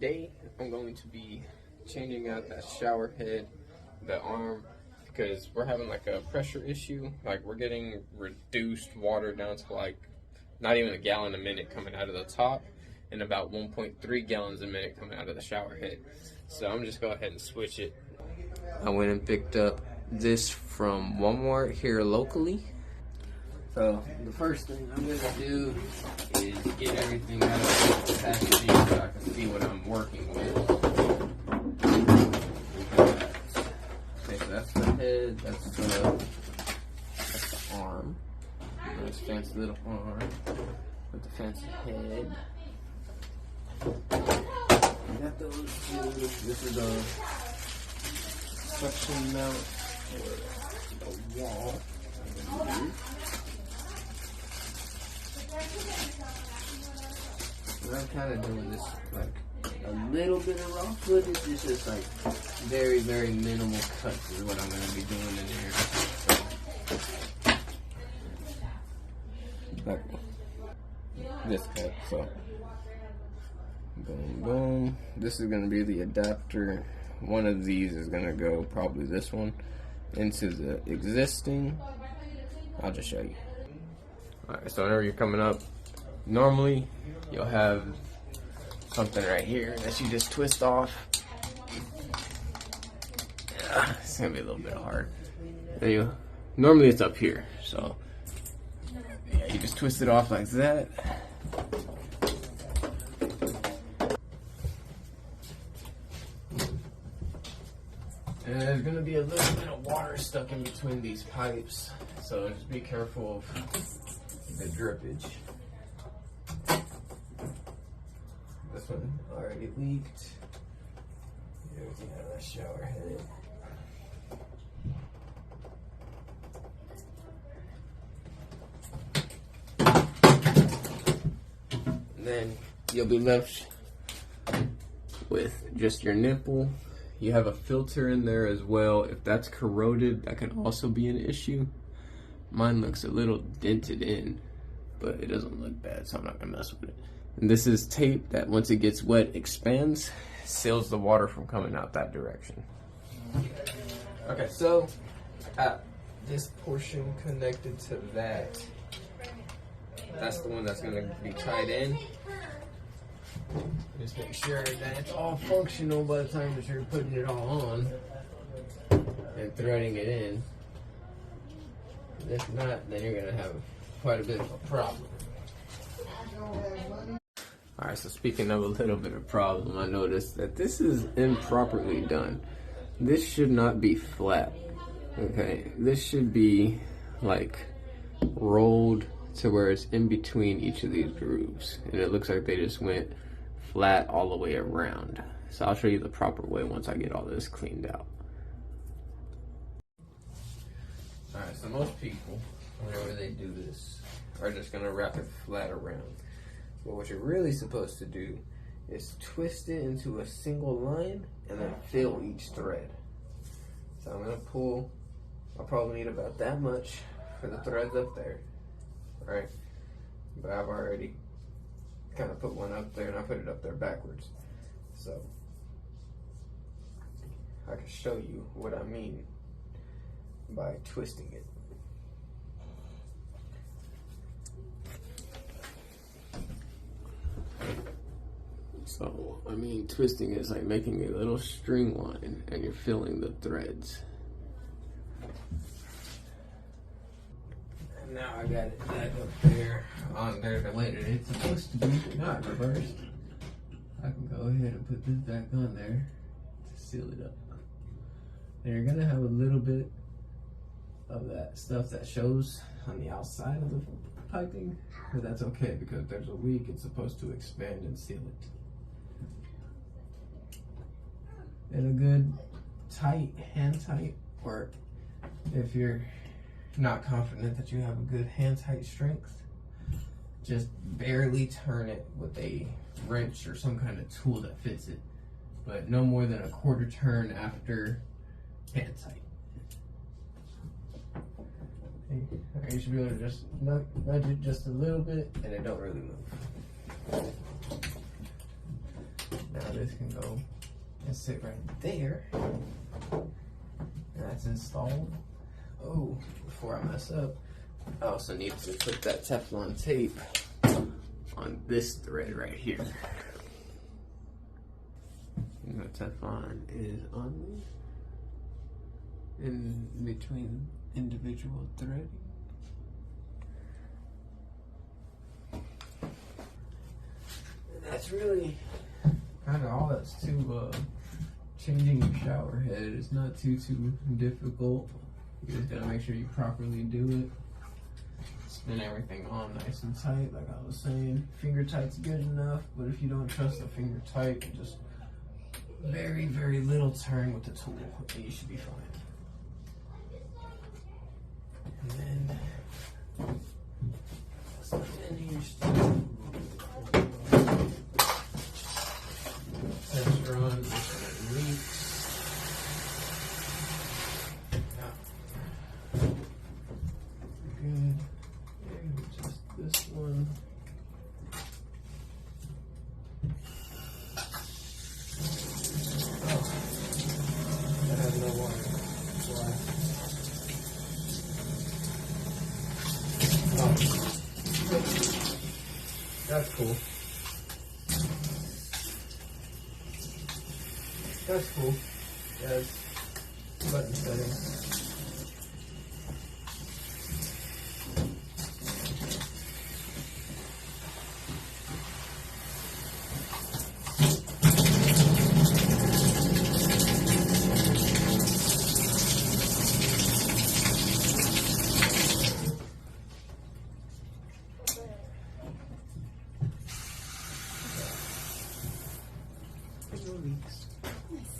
today I'm going to be changing out that shower head, the arm, because we're having like a pressure issue. Like we're getting reduced water down to like not even a gallon a minute coming out of the top and about 1.3 gallons a minute coming out of the shower head. So I'm just go ahead and switch it. I went and picked up this from Walmart here locally. So the first thing I'm gonna do is get everything out of the packaging so I can see what I'm working with. Okay, so that's the head, that's the arm. Nice fancy little arm with the fancy head. I got those two. This is a suction mount for the wall. And I'm kind of doing this like a little bit of raw footage. It's just like very, very minimal cuts is what I'm going to be doing in here. Like this cut, so boom, boom. This is going to be the adapter. One of these is going to go, probably this one, into the existing. I'll just show you. Alright, so whenever you're coming up, normally you'll have something right here that you just twist off. Yeah, it's gonna be a little bit hard. There you go. Normally it's up here, so yeah, you just twist it off like that. And there's gonna be a little bit of water stuck in between these pipes, so just be careful of the drippage. This one already leaked. Here we have that shower head. And then you'll be left with just your nipple. You have a filter in there as well. If that's corroded, that can also be an issue. Mine looks a little dented in, but it doesn't look bad, so I'm not gonna mess with it. And this is tape that once it gets wet, expands, seals the water from coming out that direction. Okay, so this portion connected to that, that's the one that's gonna be tied in. Just make sure that it's all functional by the time that you're putting it all on and threading it in. If not, then you're gonna have quite a bit of a problem. Alright, so speaking of a little bit of problem, I noticed that this is improperly done. This should not be flat. Okay, this should be like rolled to where it's in between each of these grooves. And it looks like they just went flat all the way around. So I'll show you the proper way once I get all this cleaned out. Alright, so most people, whenever they do this, are just gonna wrap it flat around. But what you're really supposed to do is twist it into a single line and then fill each thread. So I'm gonna pull, I'll probably need about that much for the threads up there, right? But I've already kind of put one up there and I put it up there backwards. So I can show you what I mean by twisting it. So, I mean, twisting is like making a little string line and you're filling the threads. And now I got it back up there, on there the way that it's supposed to be, not reversed. I can go ahead and put this back on there to seal it up. And you're gonna have a little bit of that stuff that shows on the outside of the piping, but that's okay because if there's a leak, it's supposed to expand and seal it. And a good tight, hand tight, or if you're not confident that you have a good hand tight strength, just barely turn it with a wrench or some kind of tool that fits it, but no more than a quarter turn after hand tight. You should be able to just nudge it just a little bit and it don't really move. Now this can go and sit right there. And that's installed. Oh, before I mess up, I also need to put that Teflon tape on this thread right here. And the Teflon is on in between individual threading. And that's really kind of all that's to changing your shower head. It's not too difficult. You just gotta make sure you properly do it. Spin everything on nice and tight, like I was saying. Finger tight's good enough, but if you don't trust the finger tight, just very, very little turn with the tool, and you should be fine. And then something in here still. Sensor on, this one leaks. Good. And just this one. Oh, that has no water. Why? Oh, that's cool. That's cool. That's button settings. No leaks. Nice.